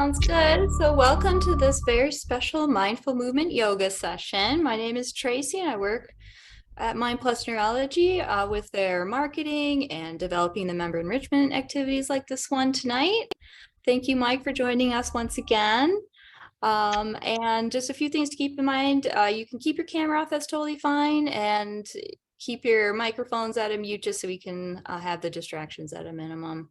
Sounds good. So welcome to this very special mindful movement yoga session. My name is Tracy and I work at Mind Plus Neurology with their marketing and developing the member enrichment activities like this one tonight. Thank you, Mike, for joining us once again. And just a few things to keep in mind. You can keep your camera off, that's totally fine. And keep your microphones at a mute just so we can have the distractions at a minimum.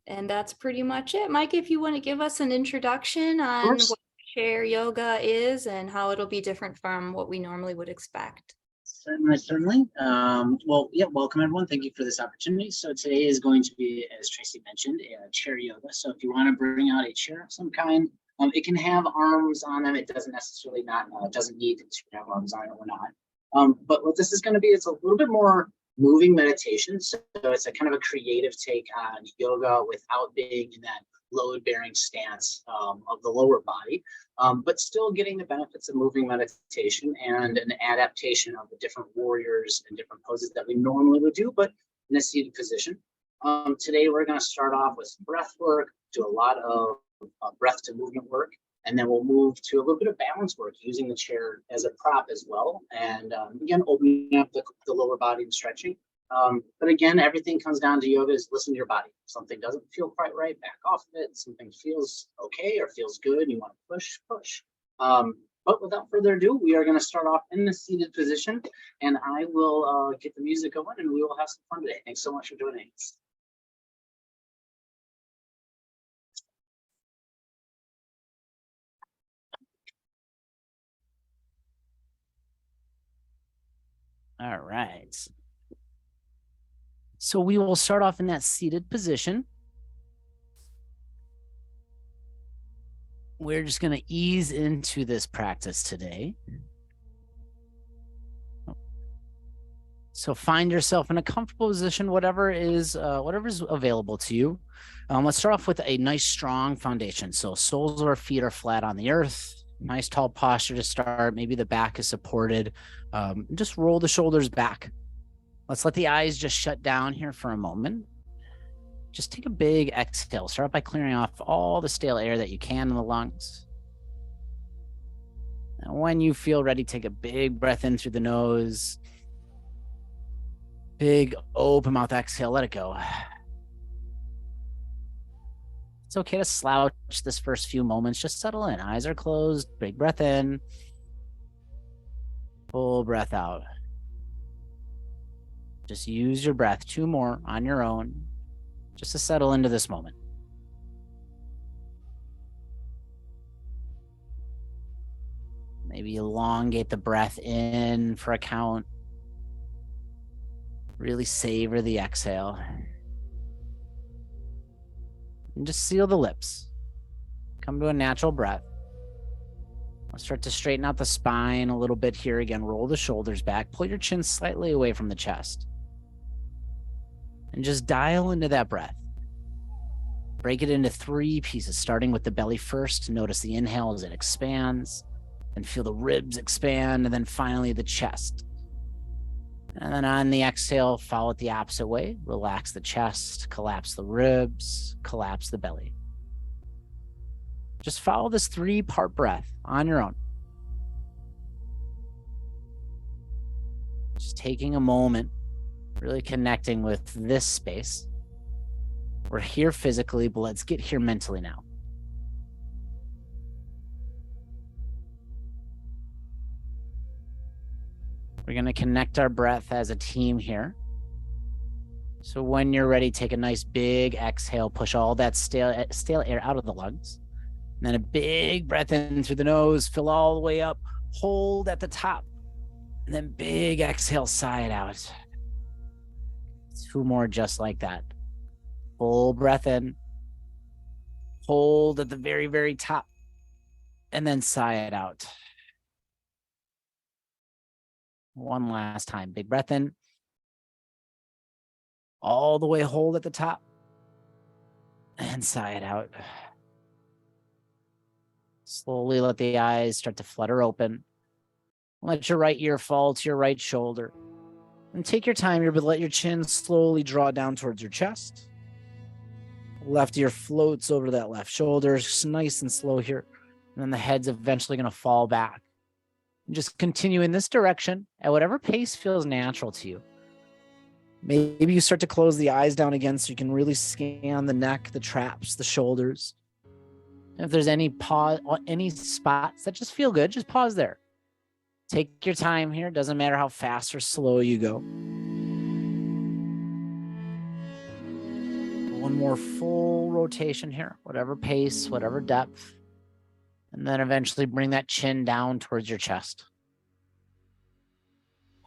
And that's pretty much it. Mike, if you want to give us an introduction on what chair yoga is and how it'll be different from what we normally would expect. Certainly. Welcome everyone. Thank you for this opportunity. So today is going to be, as Tracy mentioned, a chair yoga. So if you want to bring out a chair of some kind, it can have arms on them. It doesn't necessarily doesn't need to have arms on it or not. But what this is going to be is a little bit more moving meditation. So it's a kind of a creative take on yoga without being in that load-bearing stance of the lower body, but still getting the benefits of moving meditation and an adaptation of the different warriors and different poses that we normally would do, but in a seated position. Today, we're going to start off with some breath work, do a lot of breath to movement work, and then we'll move to a little bit of balance work using the chair as a prop as well. And again, opening up the lower body and stretching. But again, everything comes down to yoga is listen to your body. If something doesn't feel quite right, back off of it. Something feels okay or feels good, you want to push. But without further ado, we are going to start off in the seated position, and I will get the music going and we will have some fun today. Thanks so much for joining us. All right. So we will start off in that seated position. We're just going to ease into this practice today. So find yourself in a comfortable position, whatever is available to you. Let's start off with a nice strong foundation. So soles of our feet are flat on the earth. Nice tall posture to start. Maybe the back is supported. Just roll the shoulders back. Let's let the eyes just shut down here for a moment. Just take a big exhale. Start by clearing off all the stale air that you can in the lungs. And when you feel ready, take a big breath in through the nose. Big open mouth exhale, let it go. It's okay to slouch this first few moments. Just settle in. Eyes are closed. Big breath in. Full breath out. Just use your breath. 2 more on your own, just to settle into this moment. Maybe elongate the breath in for a count. Really savor the exhale. And just seal the lips. Come to a natural breath. Let's start to straighten out the spine a little bit here. Again, roll the shoulders back. Pull your chin slightly away from the chest. And just dial into that breath. Break it into 3 pieces, starting with the belly first. Notice the inhale as it expands, and feel the ribs expand, and then finally the chest. And then on the exhale, follow it the opposite way. Relax the chest, collapse the ribs, collapse the belly. Just follow this 3-part breath on your own. Just taking a moment, really connecting with this space. We're here physically, but let's get here mentally now. We're going to connect our breath as a team here. So when you're ready, take a nice big exhale, push all that stale air out of the lungs. And then a big breath in through the nose, fill all the way up, hold at the top. And then big exhale, sigh it out. 2 more just like that. Full breath in, hold at the very, very top, and then sigh it out. 1 last time. Big breath in. All the way hold at the top. And sigh it out. Slowly let the eyes start to flutter open. Let your right ear fall to your right shoulder. And take your time here, but let your chin slowly draw down towards your chest. Left ear floats over that left shoulder. It's nice and slow here. And then the head's eventually going to fall back. And just continue in this direction at whatever pace feels natural to you. Maybe you start to close the eyes down again so you can really scan the neck, the traps, the shoulders. And if there's any pause, any spots that just feel good, just pause there. Take your time here. It doesn't matter how fast or slow you go. One more full rotation here, whatever pace, whatever depth. And then eventually bring that chin down towards your chest.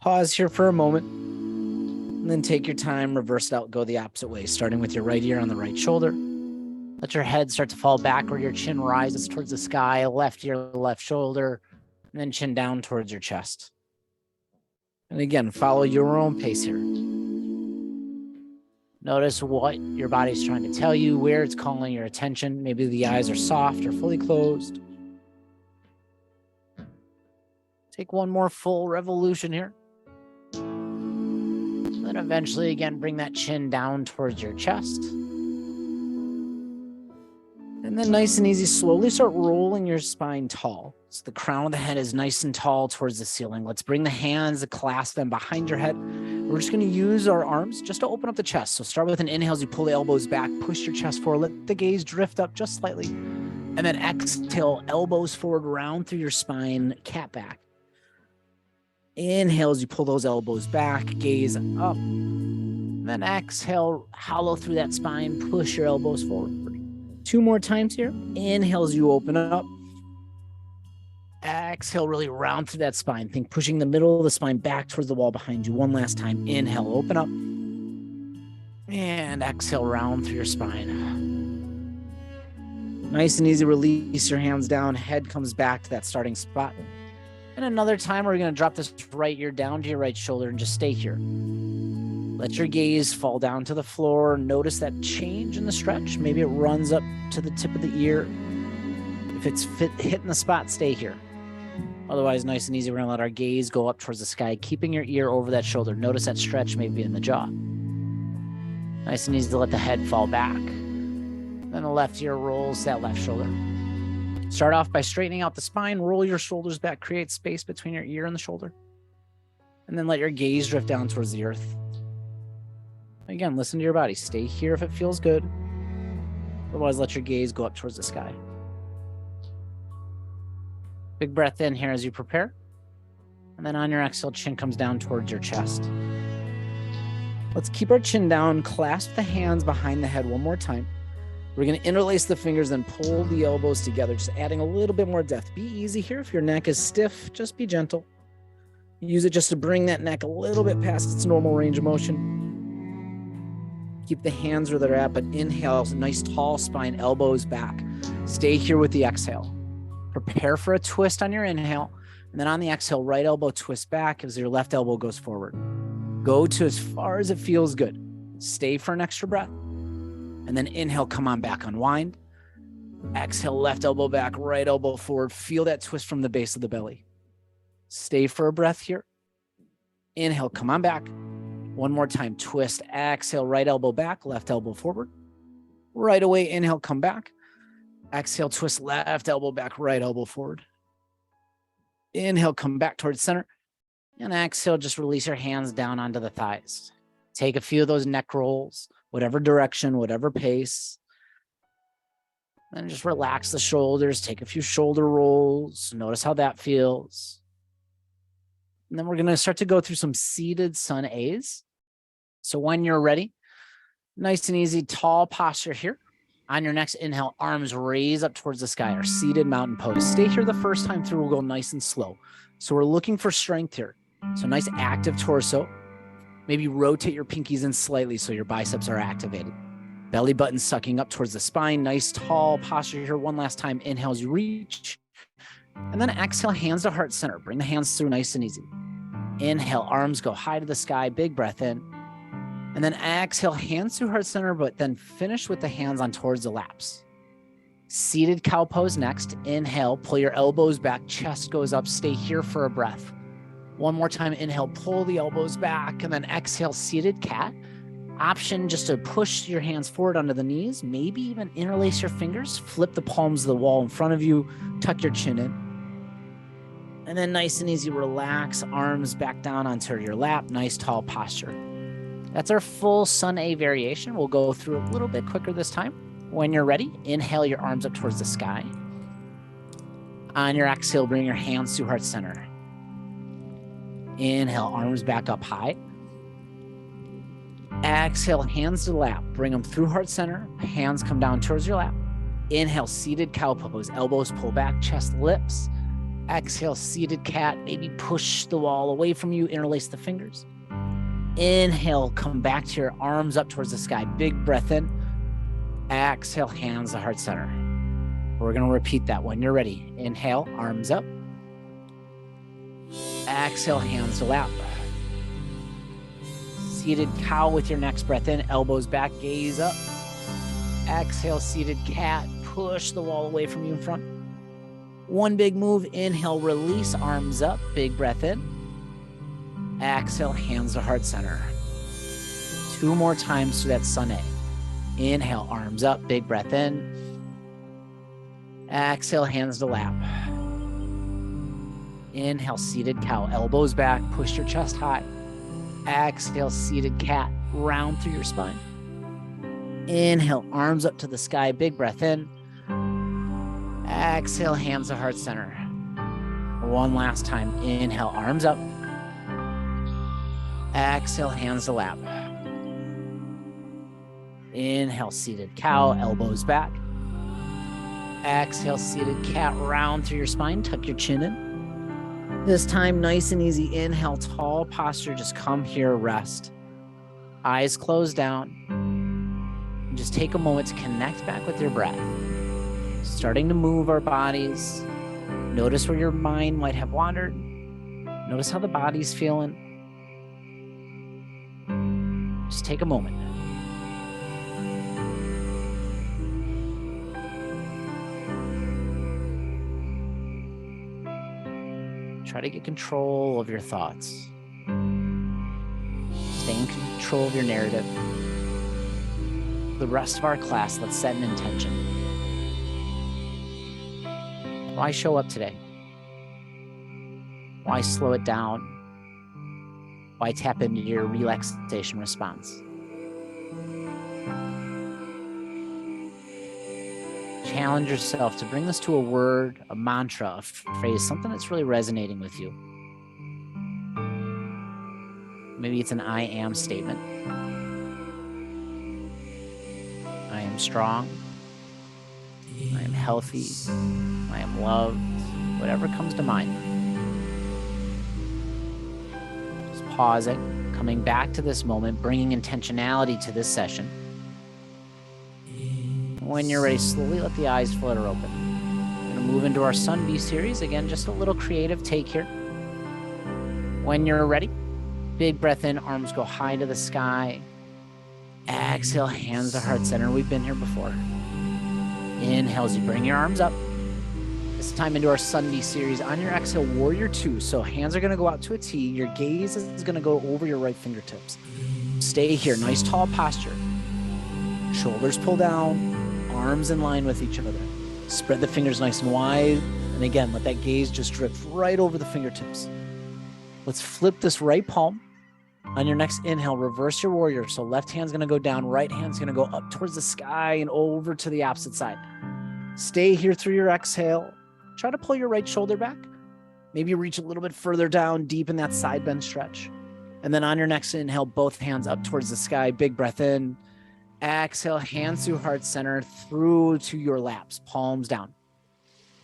Pause here for a moment. And then take your time, reverse it out, go the opposite way, starting with your right ear on the right shoulder. Let your head start to fall backward, your chin rises towards the sky, left ear, left shoulder, and then chin down towards your chest. And again, follow your own pace here. Notice what your body's trying to tell you, where it's calling your attention. Maybe the eyes are soft or fully closed. Take one more full revolution here. Then eventually, again, bring that chin down towards your chest. And then nice and easy, slowly start rolling your spine tall. So the crown of the head is nice and tall towards the ceiling. Let's bring the hands and clasp them behind your head. We're just going to use our arms just to open up the chest. So start with an inhale as you pull the elbows back, push your chest forward, let the gaze drift up just slightly. And then exhale, elbows forward, round through your spine, cat back. Inhale as you pull those elbows back, gaze up. And then exhale, hollow through that spine, push your elbows forward. 2 more times here. Inhale as you open up. Exhale, really round through that spine. Think pushing the middle of the spine back towards the wall behind you. One last time. Inhale, open up. And exhale, round through your spine. Nice and easy, release your hands down. Head comes back to that starting spot. And another time, we're going to drop this right ear down to your right shoulder and just stay here. Let your gaze fall down to the floor. Notice that change in the stretch. Maybe it runs up to the tip of the ear. If it's hitting the spot, stay here. Otherwise, nice and easy, we're going to let our gaze go up towards the sky, keeping your ear over that shoulder. Notice that stretch maybe in the jaw. Nice and easy to let the head fall back. Then the left ear rolls that left shoulder. Start off by straightening out the spine. Roll your shoulders back. Create space between your ear and the shoulder. And then let your gaze drift down towards the earth. Again, listen to your body. Stay here if it feels good. Otherwise, let your gaze go up towards the sky. Big breath in here as you prepare. And then on your exhale, chin comes down towards your chest. Let's keep our chin down. Clasp the hands behind the head one more time. We're going to interlace the fingers and pull the elbows together, just adding a little bit more depth. Be easy here. If your neck is stiff, just be gentle. Use it just to bring that neck a little bit past its normal range of motion. Keep the hands where they're at, but inhale, nice tall spine, elbows back. Stay here with the exhale. Prepare for a twist on your inhale, and then on the exhale, right elbow twist back as your left elbow goes forward. Go to as far as it feels good. Stay for an extra breath. And then inhale, come on back, unwind. Exhale, left elbow back, right elbow forward. Feel that twist from the base of the belly. Stay for a breath here. Inhale, come on back. One more time, twist. Exhale, right elbow back, left elbow forward. Right away, inhale, come back. Exhale, twist, left elbow back, right elbow forward. Inhale, come back towards center. And exhale, just release your hands down onto the thighs. Take a few of those neck rolls, whatever direction, whatever pace. Then just relax the shoulders, take a few shoulder rolls. Notice how that feels. And then we're going to start to go through some seated sun A's. So when you're ready, nice and easy, tall posture here. On your next inhale, arms raise up towards the sky, our seated mountain pose. Stay here the first time through, we'll go nice and slow. So we're looking for strength here. So nice active torso. Maybe rotate your pinkies in slightly so your biceps are activated. Belly button sucking up towards the spine. Nice tall posture here. One last time. Inhale as you reach. And then exhale, hands to heart center. Bring the hands through nice and easy. Inhale, arms go high to the sky. Big breath in. And then exhale, hands through heart center, but then finish with the hands on towards the laps. Seated cow pose next. Inhale, pull your elbows back. Chest goes up. Stay here for a breath. One more time, inhale, pull the elbows back, and then exhale, seated cat. Option just to push your hands forward onto the knees, maybe even interlace your fingers, flip the palms of the wall in front of you, tuck your chin in. And then nice and easy, relax, arms back down onto your lap, nice tall posture. That's our full Sun A variation. We'll go through a little bit quicker this time. When you're ready, inhale your arms up towards the sky. On your exhale, bring your hands to heart center. Inhale, arms back up high. Exhale, hands to lap. Bring them through heart center. Hands come down towards your lap. Inhale, seated cow pose. Elbows pull back, chest lifts. Exhale, seated cat. Maybe push the wall away from you. Interlace the fingers. Inhale, come back to your arms up towards the sky. Big breath in. Exhale, hands to heart center. We're going to repeat that when you're ready. Inhale, arms up. Exhale, hands to lap. Seated cow with your next breath in, elbows back, gaze up. Exhale, seated cat, push the wall away from you in front. One big move, inhale, release, arms up, big breath in. Exhale, hands to heart center. 2 more times to that Sun A. Inhale, arms up, big breath in. Exhale, hands to lap. Inhale, seated cow, elbows back, push your chest high. Exhale, seated cat, round through your spine. Inhale, arms up to the sky, big breath in. Exhale, hands to heart center. One last time, inhale, arms up. Exhale, hands to lap. Inhale, seated cow, elbows back. Exhale, seated cat, round through your spine, tuck your chin in. This time, nice and easy. Inhale, tall posture. Just come here, rest. Eyes closed down. And just take a moment to connect back with your breath. Starting to move our bodies. Notice where your mind might have wandered. Notice how the body's feeling. Just take a moment. Try to get control of your thoughts. Stay in control of your narrative. The rest of our class, let's set an intention. Why show up today? Why slow it down? Why tap into your relaxation response? Challenge yourself to bring this to a word, a mantra, a phrase, something that's really resonating with you. Maybe it's an I am statement. I am strong. I am healthy. I am loved. Whatever comes to mind. Just pausing, coming back to this moment, bringing intentionality to this session. When you're ready, slowly let the eyes flutter open. We're going to move into our Sun B series. Again, just a little creative take here. When you're ready, big breath in, arms go high to the sky. Exhale, hands to heart center. We've been here before. Inhale as you bring your arms up. This time into our Sun B series. On your exhale, Warrior 2. So hands are going to go out to a T. Your gaze is going to go over your right fingertips. Stay here. Nice tall posture. Shoulders pull down. Arms in line with each other. Spread the fingers nice and wide. And again, let that gaze just drift right over the fingertips. Let's flip this right palm. On your next inhale, reverse your warrior. So left hand's going to go down, right hand's going to go up towards the sky and over to the opposite side. Stay here through your exhale. Try to pull your right shoulder back. Maybe reach a little bit further down, deep in that side bend stretch. And then on your next inhale, both hands up towards the sky. Big breath in. Exhale, hands through heart center, through to your laps, palms down.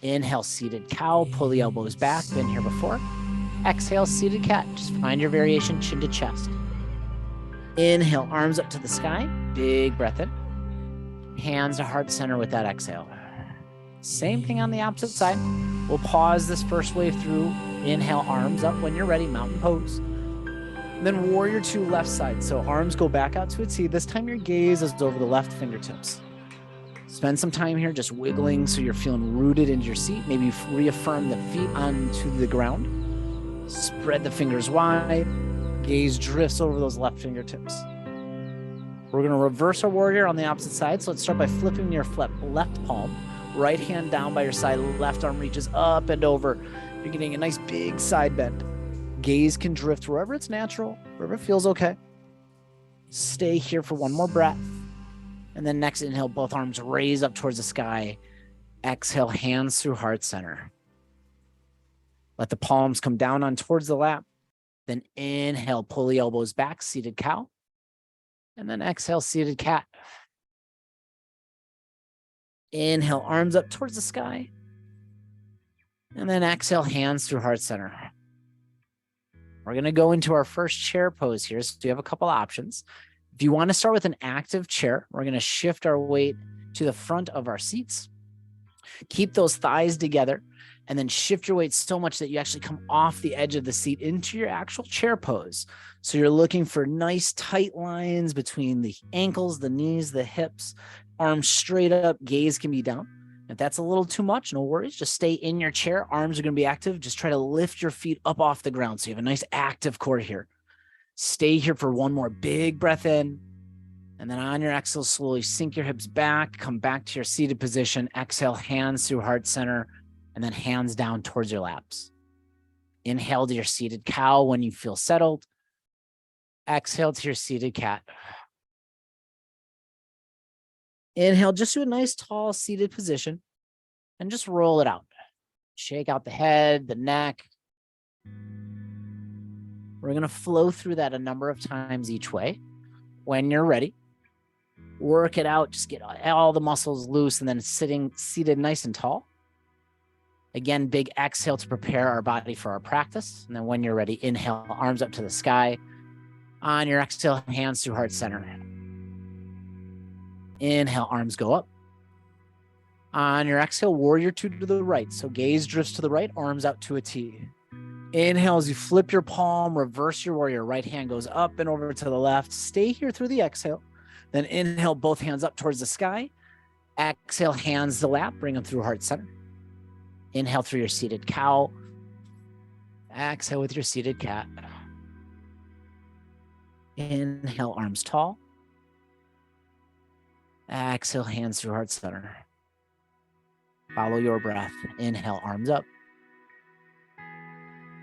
Inhale, seated cow, pull the elbows back, been here before. Exhale, seated cat, just find your variation, chin to chest. Inhale, arms up to the sky, big breath in. Hands to heart center with that exhale. Same thing on the opposite side. We'll pause this first wave through. Inhale, arms up when you're ready, mountain pose. Then Warrior 2 left side. So arms go back out to a T. This time your gaze is over the left fingertips. Spend some time here just wiggling so you're feeling rooted into your seat. Maybe reaffirm the feet onto the ground. Spread the fingers wide. Gaze drifts over those left fingertips. We're going to reverse our warrior on the opposite side. So let's start by flipping your left palm, right hand down by your side, left arm reaches up and over. You're getting a nice big side bend. Gaze can drift wherever it's natural, wherever it feels okay. Stay here for one more breath. And then next inhale, both arms raise up towards the sky. Exhale, hands through heart center. Let the palms come down on towards the lap. Then inhale, pull the elbows back, seated cow. And then exhale, seated cat. Inhale, arms up towards the sky. And then exhale, hands through heart center. We're going to go into our first chair pose here. So you have a couple options. If you want to start with an active chair, we're going to shift our weight to the front of our seats. Keep those thighs together and then shift your weight so much that you actually come off the edge of the seat into your actual chair pose. So you're looking for nice tight lines between the ankles, the knees, the hips, arms straight up, gaze can be down. If that's a little too much, no worries. Just stay in your chair. Arms are going to be active. Just try to lift your feet up off the ground. So you have a nice active core here. Stay here for one more big breath in. And then on your exhale, slowly sink your hips back. Come back to your seated position. Exhale, hands through heart center. And then hands down towards your laps. Inhale to your seated cow when you feel settled. Exhale to your seated cat. Inhale, just to a nice tall seated position and just roll it out. Shake out the head, the neck. We're going to flow through that a number of times each way. When you're ready, work it out. Just get all the muscles loose and then seated nice and tall. Again, big exhale to prepare our body for our practice. And then when you're ready, inhale, arms up to the sky. On your exhale, hands through heart center. Inhale, arms go up. On your exhale, warrior two to the right. So gaze drifts to the right, arms out to a T. Inhale as you flip your palm, reverse your warrior. Right hand goes up and over to the left. Stay here through the exhale. Then inhale, both hands up towards the sky. Exhale, hands to lap, bring them through heart center. Inhale through your seated cow. Exhale with your seated cat. Inhale, arms tall. Exhale, hands through heart center. Follow your breath. Inhale, arms up.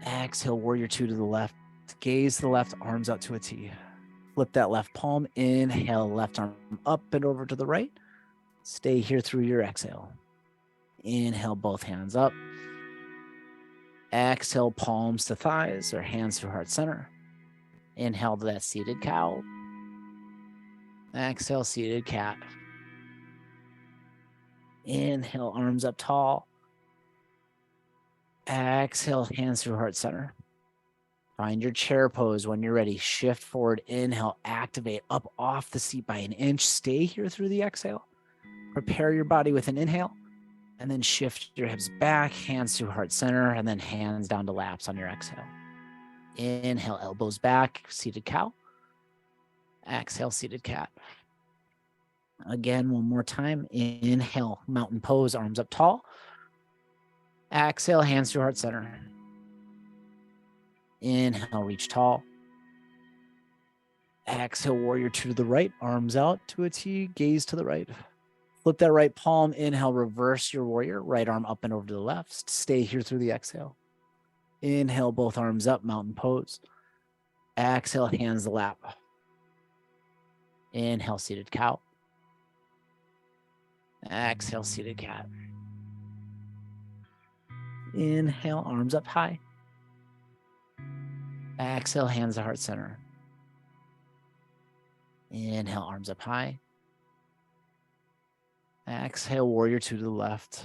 Exhale, warrior two to the left. Gaze to the left, arms out to a T. Flip that left palm. Inhale, left arm up and over to the right. Stay here through your exhale. Inhale, both hands up. Exhale, palms to thighs or hands through heart center. Inhale to that seated cow. Exhale, seated cat. Inhale, arms up tall. Exhale, hands through heart center. Find your chair pose when you're ready. Shift forward, inhale, activate up off the seat by an inch. Stay here through the exhale. Prepare your body with an inhale, and then shift your hips back, hands through heart center, and then hands down to laps on your exhale. Inhale, elbows back, seated cow. Exhale, seated cat. Again, one more time. Inhale, mountain pose, arms up tall. Exhale, hands through heart center. Inhale, reach tall. Exhale, warrior two to the right, arms out to a T, gaze to the right. Flip that right palm, inhale, reverse your warrior, right arm up and over to the left. Stay here through the exhale. Inhale, both arms up, mountain pose. Exhale, hands to lap. Inhale, seated cow. Exhale, seated cat. Inhale, arms up high. Exhale, hands to heart center. Inhale, arms up high. Exhale, warrior two to the left.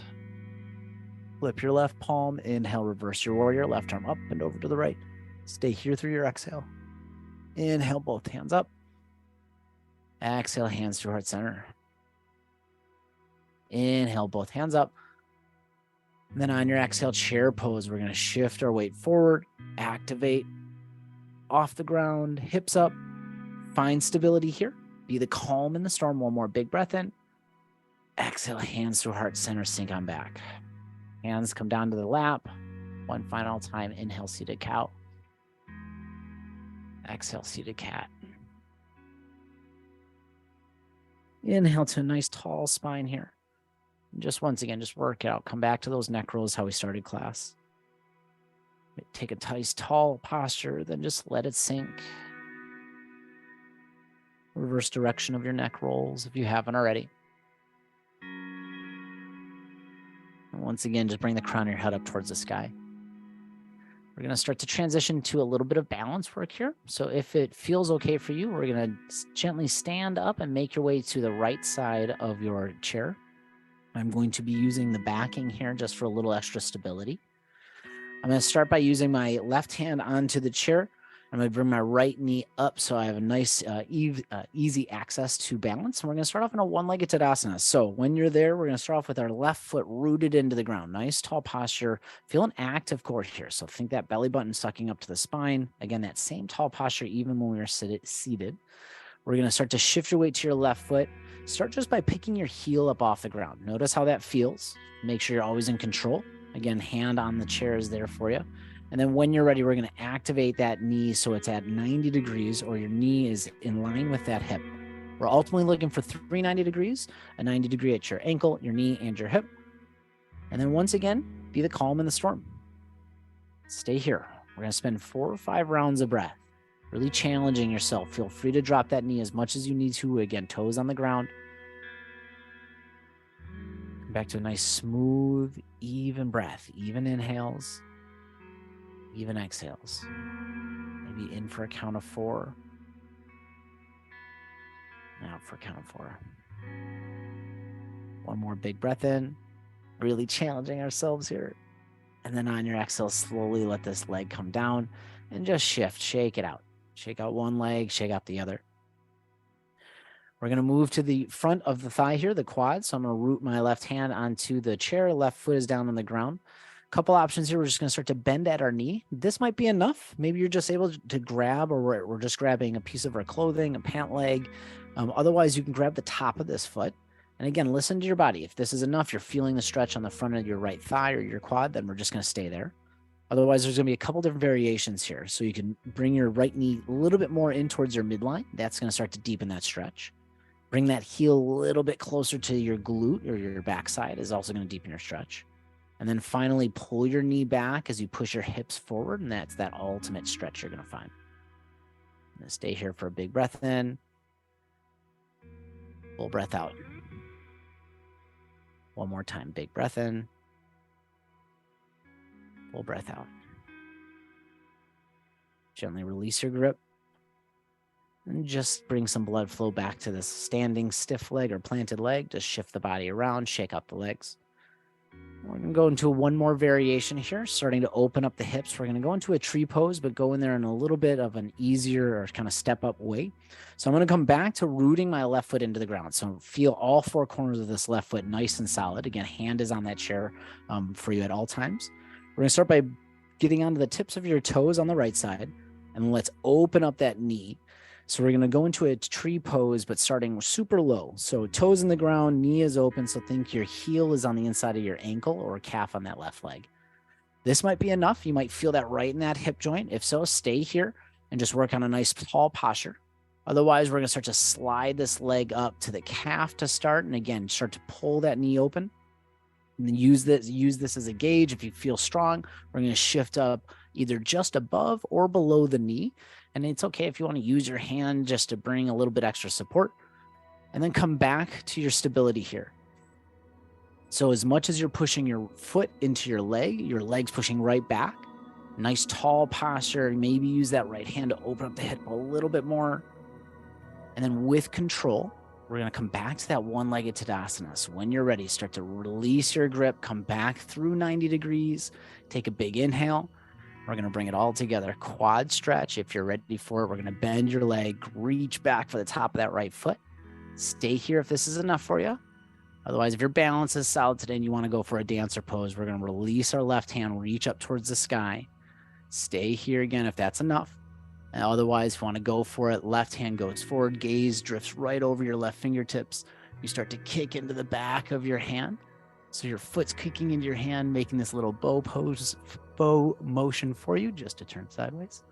Flip your left palm. Inhale, reverse your warrior. Left arm up and over to the right. Stay here through your exhale. Inhale, both hands up. Exhale, hands to heart center. Inhale, both hands up. And then on your exhale, chair pose, we're going to shift our weight forward, activate, off the ground, hips up, find stability here. Be the calm in the storm. One more big breath in. Exhale, hands through heart center, sink on back. Hands come down to the lap. One final time, inhale, seated cow. Exhale, seated cat. Inhale to a nice tall spine here. And just once again, just work it out. Come back to those neck rolls, how we started class. Take a nice tall posture, then just let it sink. Reverse direction of your neck rolls if you haven't already. And once again, just bring the crown of your head up towards the sky. We're going to start to transition to a little bit of balance work here. So if it feels okay for you, we're going to gently stand up and make your way to the right side of your chair. I'm going to be using the backing here just for a little extra stability. I'm going to start by using my left hand onto the chair. I'm going to bring my right knee up so I have a nice, easy access to balance. And we're going to start off in a one-legged Tadasana. So when you're there, we're going to start off with our left foot rooted into the ground. Nice, tall posture. Feel an active core here. So think that belly button sucking up to the spine. Again, that same tall posture even when we were seated. We're going to start to shift your weight to your left foot. Start just by picking your heel up off the ground. Notice how that feels. Make sure you're always in control. Again, hand on the chair is there for you. And then when you're ready, we're going to activate that knee so it's at 90 degrees or your knee is in line with that hip. We're ultimately looking for 390 degrees, a 90 degree at your ankle, your knee, and your hip. And then once again, be the calm in the storm. Stay here. We're going to spend 4 or 5 rounds of breath, really challenging yourself. Feel free to drop that knee as much as you need to. Again, toes on the ground. Come back to a nice, smooth, even breath, even inhales. Even exhales. Maybe in for a count of 4. And out for a count of 4. One more big breath in. Really challenging ourselves here. And then on your exhale, slowly let this leg come down and just shift, shake it out. Shake out one leg, shake out the other. We're going to move to the front of the thigh here, the quad. So I'm going to root my left hand onto the chair. Left foot is down on the ground. Couple options here. We're just going to start to bend at our knee. This might be enough. Maybe you're just able to grab, or we're just grabbing a piece of our clothing, a pant leg. Otherwise, you can grab the top of this foot. And again, listen to your body. If this is enough, you're feeling the stretch on the front of your right thigh or your quad, then we're just going to stay there. Otherwise, there's going to be a couple different variations here. So you can bring your right knee a little bit more in towards your midline. That's going to start to deepen that stretch. Bring that heel a little bit closer to your glute or your backside is also going to deepen your stretch. And then finally, pull your knee back as you push your hips forward, and that's that ultimate stretch you're going to find. I'm going to stay here for a big breath in. Full breath out. One more time, big breath in. Full breath out. Gently release your grip. And just bring some blood flow back to this standing stiff leg or planted leg. Just shift the body around, shake out the legs. We're going to go into one more variation here, starting to open up the hips. We're going to go into a tree pose, but go in there in a little bit of an easier or kind of step up way. So I'm going to come back to rooting my left foot into the ground. So feel all 4 corners of this left foot nice and solid. Again, hand is on that chair for you at all times. We're going to start by getting onto the tips of your toes on the right side, and let's open up that knee. So we're going to go into a tree pose, but starting super low. So toes in the ground, knee is open. So think your heel is on the inside of your ankle or calf on that left leg. This might be enough. You might feel that right in that hip joint. If so, stay here and just work on a nice tall posture. Otherwise, we're going to start to slide this leg up to the calf to start. And again, start to pull that knee open. And then use this as a gauge. If you feel strong, we're going to shift up either just above or below the knee. And it's okay if you want to use your hand just to bring a little bit extra support. And then come back to your stability here. So as much as you're pushing your foot into your leg's pushing right back. Nice tall posture. Maybe use that right hand to open up the hip a little bit more. And then with control, we're going to come back to that one-legged Tadasana. So when you're ready, start to release your grip, come back through 90 degrees, take a big inhale. We're going to bring it all together. Quad stretch. If you're ready for it, we're going to bend your leg, reach back for the top of that right foot. Stay here if this is enough for you. Otherwise, if your balance is solid today and you want to go for a dancer pose, we're going to release our left hand, reach up towards the sky. Stay here again if that's enough. And otherwise, if you want to go for it, left hand goes forward, gaze drifts right over your left fingertips. You start to kick into the back of your hand. So your foot's kicking into your hand, making this little bow motion for you just to turn sideways.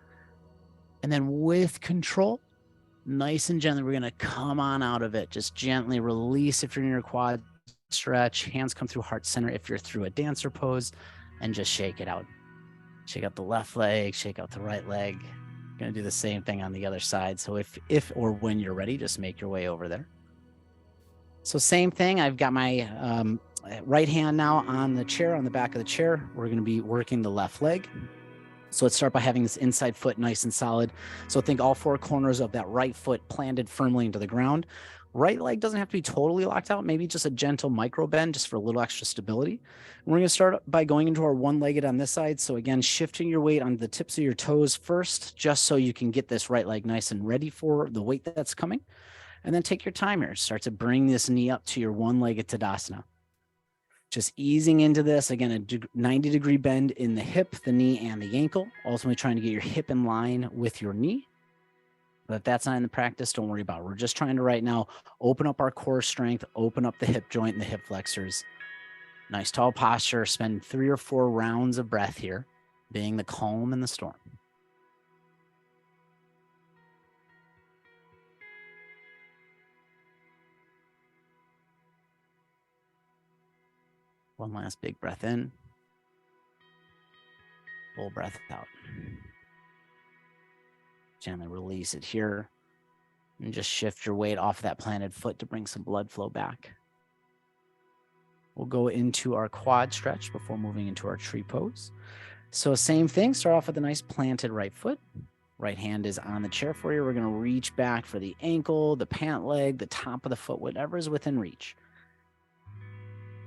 And then with control, Nice and gently, we're gonna come on out of it. Just gently release if you're in your quad stretch. Hands come through heart center if you're through a dancer pose, and just shake it out. Shake out the left leg, shake out the right leg. Gonna do the same thing on the other side. So if or when you're ready, just make your way over there. So same thing, I've got my right hand now on the chair, on the back of the chair. We're gonna be working the left leg. So let's start by having this inside foot nice and solid. So think all four corners of that right foot planted firmly into the ground. Right leg doesn't have to be totally locked out, maybe just a gentle micro bend just for a little extra stability. We're going to start by going into our one-legged on this side. So again, shifting your weight onto the tips of your toes first, just so you can get this right leg nice and ready for the weight that's coming. And then take your time here. Start to bring this knee up to your one-legged Tadasana. Just easing into this, again, a 90-degree bend in the hip, the knee, and the ankle. Ultimately trying to get your hip in line with your knee. But if that's not in the practice, don't worry about it. We're just trying to right now open up our core strength, open up the hip joint and the hip flexors. Nice tall posture. Spend 3 or 4 rounds of breath here, being the calm in the storm. One last big breath in. Full breath out. Gently release it here. And just shift your weight off that planted foot to bring some blood flow back. We'll go into our quad stretch before moving into our tree pose. So same thing, start off with a nice planted right foot. Right hand is on the chair for you. We're going to reach back for the ankle, the pant leg, the top of the foot, whatever is within reach.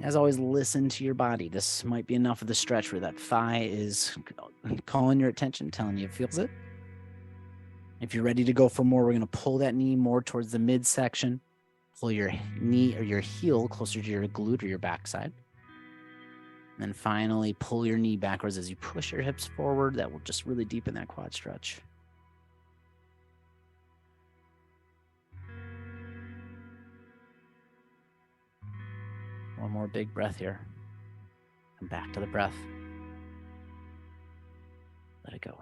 As always, listen to your body. This might be enough of the stretch where that thigh is calling your attention, telling you it feels it. If you're ready to go for more, we're going to pull that knee more towards the midsection. Pull your knee or your heel closer to your glute or your backside. And then finally, pull your knee backwards as you push your hips forward. That will just really deepen that quad stretch. One more big breath here. Come back to the breath. Let it go.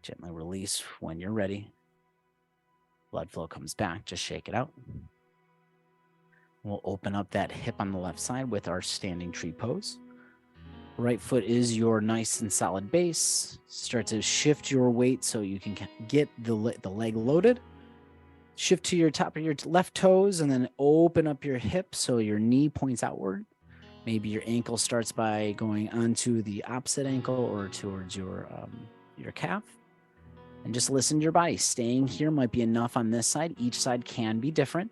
Gently release when you're ready. Blood flow comes back. Just shake it out. We'll open up that hip on the left side with our standing tree pose. Right foot is your nice and solid base. Start to shift your weight so you can get the leg loaded. Shift to your top of your left toes and then open up your hip so your knee points outward. Maybe your ankle starts by going onto the opposite ankle or towards your calf. And just listen to your body. Staying here might be enough on this side. Each side can be different.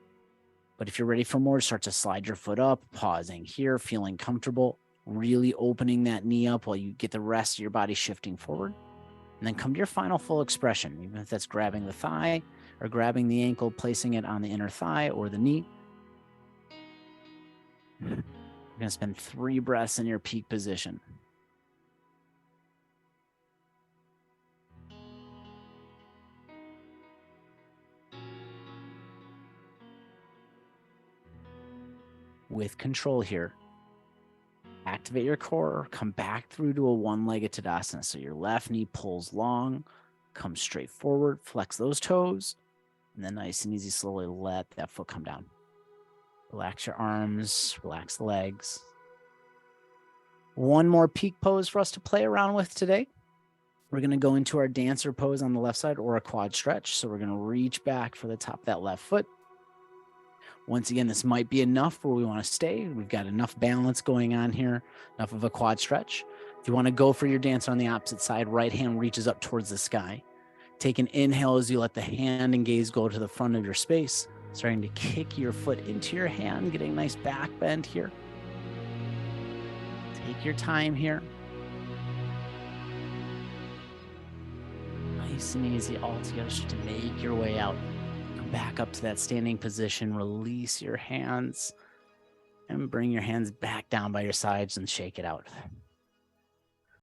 But if you're ready for more, start to slide your foot up, pausing here, feeling comfortable, really opening that knee up while you get the rest of your body shifting forward. And then come to your final full expression, even if that's grabbing the thigh or grabbing the ankle, placing it on the inner thigh or the knee. You're going to spend 3 breaths in your peak position. With control here, activate your core, come back through to a one-legged Tadasana. So your left knee pulls long, come straight forward, flex those toes, and then nice and easy, slowly let that foot come down. Relax your arms, relax the legs. One more peak pose for us to play around with today. We're going to go into our dancer pose on the left side or a quad stretch. So we're going to reach back for the top of that left foot. Once again, this might be enough where we want to stay. We've got enough balance going on here, enough of a quad stretch. If you want to go for your dancer on the opposite side, right hand reaches up towards the sky. Take an inhale as you let the hand and gaze go to the front of your space, starting to kick your foot into your hand, getting a nice back bend here. Take your time here. Nice and easy all together, just to make your way out. Come back up to that standing position, release your hands, and bring your hands back down by your sides and shake it out.